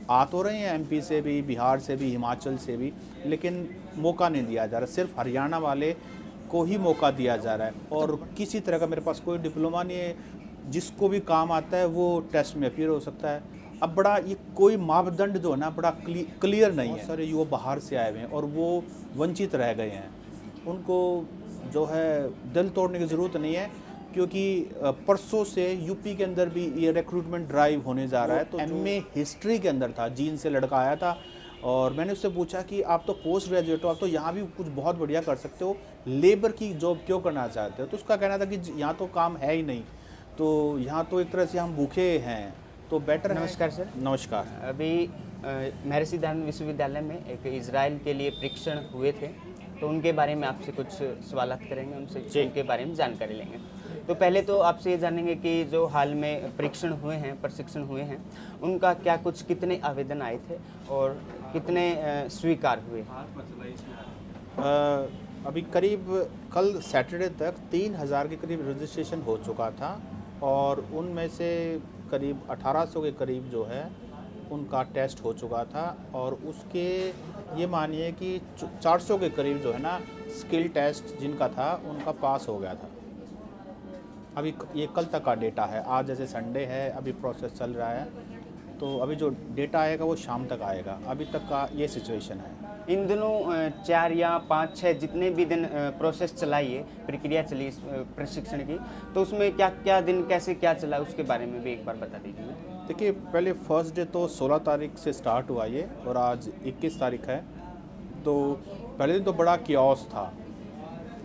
आ तो रहे हैं एमपी से भी, बिहार से भी, हिमाचल से भी, लेकिन मौका नहीं दिया जा रहा। सिर्फ हरियाणा वाले को ही मौका दिया जा रहा है और किसी तरह का मेरे पास कोई डिप्लोमा नहीं है। जिसको भी काम आता है वो टेस्ट में अपीयर हो सकता है। अब बड़ा ये कोई मापदंड जो है ना बड़ा क्लियर नहीं है। बहुत सारे युवा बाहर से आए हुए हैं और वो वंचित रह गए हैं। उनको जो है दिल तोड़ने की ज़रूरत नहीं है, क्योंकि परसों से यूपी के अंदर भी ये रिक्रूटमेंट ड्राइव होने जा रहा है। तो एमए हिस्ट्री के अंदर था, जीन से लड़का आया था और मैंने उससे पूछा कि आप तो पोस्ट ग्रेजुएट हो, आप तो यहाँ भी कुछ बहुत बढ़िया कर सकते हो, लेबर की जॉब क्यों करना चाहते हो? तो उसका कहना था कि यहाँ तो काम है ही नहीं, तो यहाँ तो एक तरह से हम भूखे हैं, तो बेटर है। नमस्कार सर। नमस्कार। अभी महर्षि दयानंद विश्वविद्यालय में एक इजराइल के लिए परीक्षण हुए थे, तो उनके बारे में आपसे कुछ सवालात करेंगे, उनसे उनके बारे में जानकारी लेंगे। तो पहले तो आपसे ये जानेंगे कि जो हाल में परीक्षण हुए हैं, प्रशिक्षण हुए हैं, उनका क्या कुछ कितने आवेदन आए थे और कितने स्वीकार हुए? अभी करीब कल सैटरडे तक 3000 के करीब रजिस्ट्रेशन हो चुका था और उनमें से करीब 1800 के करीब जो है उनका टेस्ट हो चुका था और उसके ये मानिए कि 400 के करीब जो है ना स्किल टेस्ट जिनका था उनका पास हो गया था। अभी ये कल तक का डेटा है, आज जैसे संडे है अभी प्रोसेस चल रहा है, तो अभी जो डेटा आएगा वो शाम तक आएगा। अभी तक का ये सिचुएशन है। इन दिनों 4 या 5, 6 जितने भी दिन प्रोसेस चलाई है, प्रक्रिया चली इस प्रशिक्षण की, तो उसमें क्या क्या दिन कैसे क्या चला उसके बारे में भी एक बार बता दीजिए। देखिए, पहले फर्स्ट डे तो 16 तारीख से स्टार्ट हुआ ये और आज 21 तारीख है। तो पहले दिन तो बड़ा कियोस था,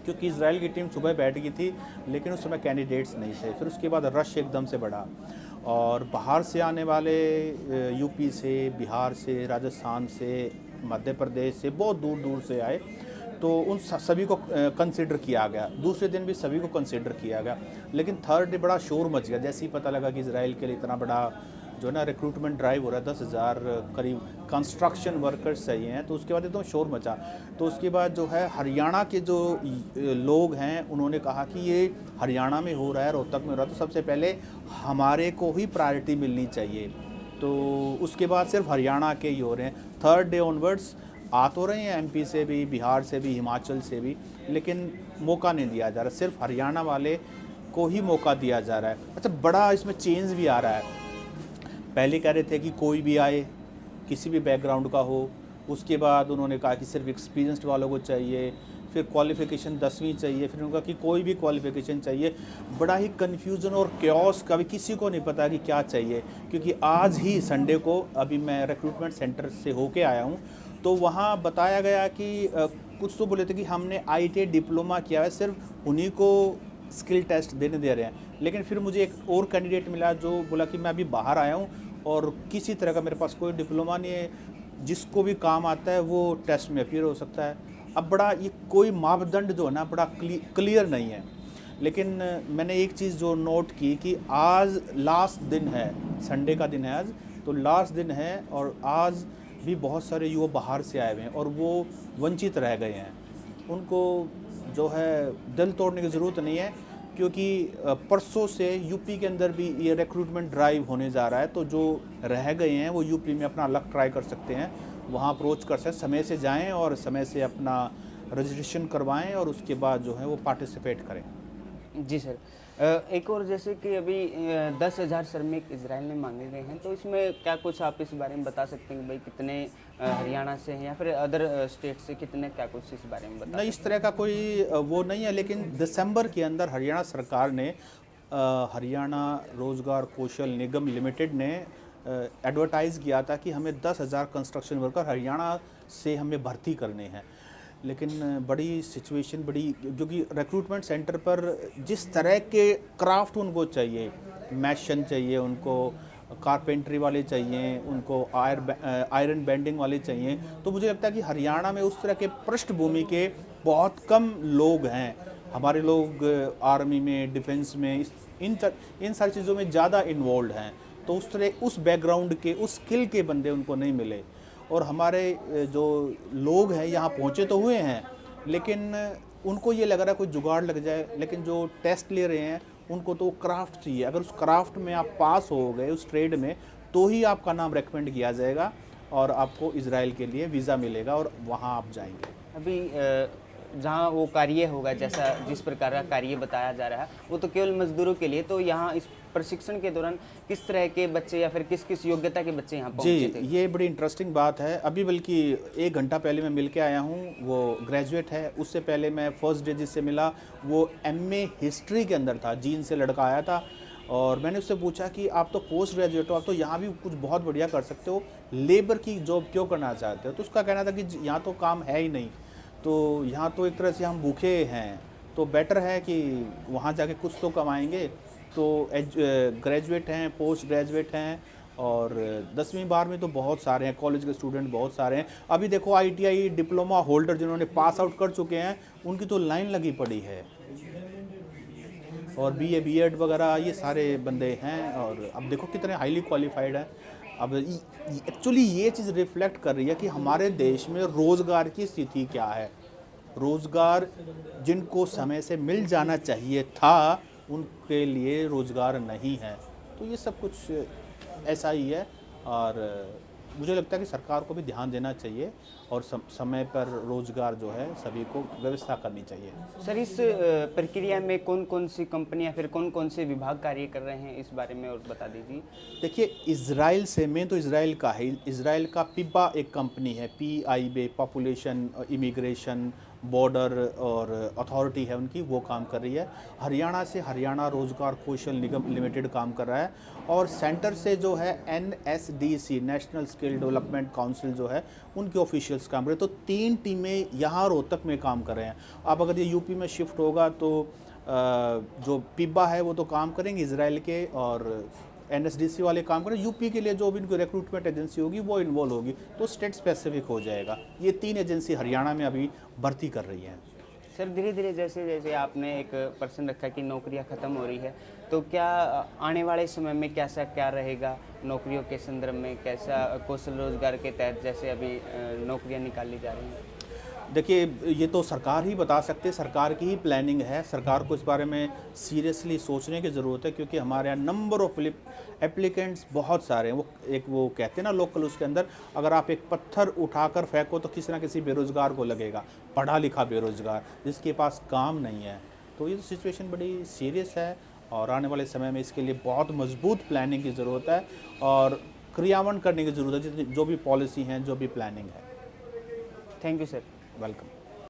क्योंकि इजराइल की टीम सुबह बैठ गई थी लेकिन उस समय कैंडिडेट्स नहीं थे। फिर उसके बाद रश एकदम से बढ़ा और बाहर से आने वाले यूपी से, बिहार से, राजस्थान से, मध्य प्रदेश से, बहुत दूर दूर से आए, तो उन सभी को कंसिडर किया गया। दूसरे दिन भी सभी को कंसिडर किया गया, लेकिन थर्ड डे बड़ा शोर मच गया। जैसे ही पता लगा कि इजराइल के लिए इतना बड़ा जो है ना रिक्रूटमेंट ड्राइव हो रहा है, 10,000 करीब कंस्ट्रक्शन वर्कर्स चाहिए हैं, तो उसके बाद एकदम शोर मचा। तो उसके बाद जो है हरियाणा के जो लोग हैं उन्होंने कहा कि ये हरियाणा में हो रहा है, रोहतक में हो रहा है, तो सबसे पहले हमारे को ही प्रायोरिटी मिलनी चाहिए। तो उसके बाद सिर्फ हरियाणा के ही हो रहे हैं। थर्ड डे ऑनवर्ड्स आ तो रहे हैं एमपी से भी, बिहार से भी, हिमाचल से भी, लेकिन मौका नहीं दिया जा रहा। सिर्फ हरियाणा वाले को ही मौका दिया जा रहा है। अच्छा, बड़ा इसमें चेंज भी आ रहा है। पहले कह रहे थे कि कोई भी आए, किसी भी बैकग्राउंड का हो। उसके बाद उन्होंने कहा कि सिर्फ एक्सपीरियंस्ड वालों को चाहिए, फिर क्वालिफ़िकेशन 10वीं चाहिए, फिर उन्होंने कहा कि कोई भी क्वालिफ़िकेशन चाहिए। बड़ा ही कन्फ्यूज़न और क्योस का भी, किसी को नहीं पता कि क्या चाहिए। क्योंकि आज ही संडे को अभी मैं रिक्रूटमेंट सेंटर से होके आया हूँ, तो वहाँ बताया गया कि कुछ तो बोले थे कि हमने ITI डिप्लोमा किया है, सिर्फ उन्हीं को स्किल टेस्ट देने दे रहे हैं। लेकिन फिर मुझे एक और कैंडिडेट मिला जो बोला कि मैं अभी बाहर आया हूँ और किसी तरह का मेरे पास कोई डिप्लोमा नहीं है, जिसको भी काम आता है वो टेस्ट में अपीयर हो सकता है। अब बड़ा ये कोई मापदंड जो है ना बड़ा क्लियर नहीं है। लेकिन मैंने एक चीज़ जो नोट की कि आज लास्ट दिन है, संडे का दिन है आज, तो लास्ट दिन है और आज भी बहुत सारे युवा बाहर से आए हुए हैं और वो वंचित रह गए हैं। उनको जो है दिल तोड़ने की ज़रूरत नहीं है, क्योंकि परसों से यूपी के अंदर भी ये रिक्रूटमेंट ड्राइव होने जा रहा है। तो जो रह गए हैं वो यूपी में अपना लक ट्राई कर सकते हैं, वहाँ अप्रोच कर सकते हैं। समय से जाएं और समय से अपना रजिस्ट्रेशन करवाएं और उसके बाद जो है वो पार्टिसिपेट करें। जी सर। एक और जैसे कि अभी 10,000 श्रमिक इजराइल में मांगे गए हैं, तो इसमें क्या कुछ आप इस बारे में बता सकते हैं कि भाई कितने हरियाणा से हैं या फिर अदर स्टेट से कितने, क्या कुछ इस बारे में बता? नहीं, इस तरह का कोई वो नहीं है, लेकिन दिसंबर के अंदर हरियाणा सरकार ने हरियाणा रोज़गार कौशल निगम लिमिटेड ने एडवर्टाइज़ किया था कि हमें 10,000 कंस्ट्रक्शन वर्कर हरियाणा से हमें भर्ती करने हैं। लेकिन बड़ी सिचुएशन बड़ी, क्योंकि रिक्रूटमेंट सेंटर पर जिस तरह के क्राफ्ट उनको चाहिए, मैशन चाहिए उनको, कारपेंट्री वाले चाहिए उनको, आयरन बेंडिंग वाले चाहिए, तो मुझे लगता है कि हरियाणा में उस तरह के पृष्ठभूमि के बहुत कम लोग हैं। हमारे लोग आर्मी में, डिफेंस में, इन सारी चीज़ों में ज़्यादा इन्वॉल्व हैं, तो उस बैकग्राउंड के, उस स्किल के बंदे उनको नहीं मिले। और हमारे जो लोग हैं यहाँ पहुँचे तो हुए हैं, लेकिन उनको ये लग रहा है कोई जुगाड़ लग जाए। लेकिन जो टेस्ट ले रहे हैं उनको तो क्राफ्ट चाहिए। अगर उस क्राफ्ट में आप पास हो गए, उस ट्रेड में, तो ही आपका नाम रेकमेंड किया जाएगा और आपको इजराइल के लिए वीज़ा मिलेगा और वहाँ आप जाएंगे। अभी जहाँ वो कार्य होगा, जैसा जिस प्रकार का कार्य बताया जा रहा है, वो तो केवल मजदूरों के लिए, तो यहाँ इस प्रशिक्षण के दौरान किस तरह के बच्चे या फिर किस किस योग्यता के बच्चे यहाँ पहुँचे थे? ये बड़ी इंटरेस्टिंग बात है। अभी बल्कि 1 घंटा पहले मैं मिल के आया हूँ, वो ग्रेजुएट है। उससे पहले मैं फर्स्ट डे जिससे मिला वो MA हिस्ट्री के अंदर था, जींद से लड़का आया था। और मैंने उससे पूछा कि आप तो पोस्ट ग्रेजुएट हो, आप तो यहाँ भी कुछ बहुत बढ़िया कर सकते हो, लेबर की जॉब क्यों करना चाहते हो? तो उसका कहना था कि यहाँ तो काम है ही नहीं, तो यहाँ तो एक तरह से हम भूखे हैं, तो बेटर है कि वहाँ जाके कुछ तो कमाएंगे। तो ग्रेजुएट हैं, पोस्ट ग्रेजुएट हैं और 10वीं 12वीं तो बहुत सारे हैं, कॉलेज के स्टूडेंट बहुत सारे हैं। अभी देखो ITI डिप्लोमा होल्डर जिन्होंने पास आउट कर चुके हैं, उनकी तो लाइन लगी पड़ी है। और BA B.Ed वगैरह ये सारे बंदे हैं और अब देखो कितने हाईली क्वालिफाइड हैं। अब एक्चुअली ये चीज़ रिफ्लेक्ट कर रही है कि हमारे देश में रोज़गार की स्थिति क्या है। रोज़गार जिनको समय से मिल जाना चाहिए था, उनके लिए रोज़गार नहीं है। तो ये सब कुछ ऐसा ही है और मुझे लगता है कि सरकार को भी ध्यान देना चाहिए और समय पर रोज़गार जो है सभी को व्यवस्था करनी चाहिए। सर, इस प्रक्रिया में कौन कौन सी कंपनियां फिर कौन कौन से विभाग कार्य कर रहे हैं, इस बारे में और बता दीजिए। देखिए, इजराइल से मैं तो इजराइल का है, इजराइल का पिबा एक कंपनी है, PIB, पॉपुलेशन इमिग्रेशन बॉर्डर और अथॉरिटी है उनकी, वो काम कर रही है। हरियाणा से हरियाणा रोजगार कौशल निगम लिमिटेड काम कर रहा है और सेंटर से जो है NSDC national skill development council जो है, उनके ऑफिशियल्स काम कर रहे हैं। तो 3 टीमें यहाँ रोहतक में काम कर रहे हैं। अब अगर ये यूपी में शिफ्ट होगा तो जो पिबा है वो तो काम करेंगे इजराइल के और NSDC वाले काम करें। यूपी के लिए जो भी इनकी रिक्रूटमेंट एजेंसी होगी वो इन्वॉल्व होगी, तो स्टेट स्पेसिफिक हो जाएगा। ये 3 एजेंसी हरियाणा में अभी भर्ती कर रही हैं। सर, धीरे धीरे जैसे जैसे आपने एक पर्सन रखा कि नौकरियां ख़त्म हो रही है, तो क्या आने वाले समय में कैसा क्या रहेगा नौकरियों के संदर्भ में, कैसा कौशल रोजगार के तहत जैसे अभी नौकरियां निकाली जा रही हैं? देखिए, ये तो सरकार ही बता सकते, सरकार की ही प्लानिंग है। सरकार को इस बारे में सीरियसली सोचने की ज़रूरत है क्योंकि हमारे यहाँ नंबर ऑफ एप्लीकेंट्स बहुत सारे हैं। वो कहते हैं ना लोकल, उसके अंदर अगर आप एक पत्थर उठाकर फेंको तो किसी ना किसी बेरोज़गार को लगेगा, पढ़ा लिखा बेरोज़गार जिसके पास काम नहीं है। तो ये सिचुएशन बड़ी सीरियस है और आने वाले समय में इसके लिए बहुत मजबूत प्लानिंग की ज़रूरत है और क्रियान्वयन करने की ज़रूरत है, जो भी पॉलिसी हैं, जो भी प्लानिंग है। Thank you sir. वेलकम।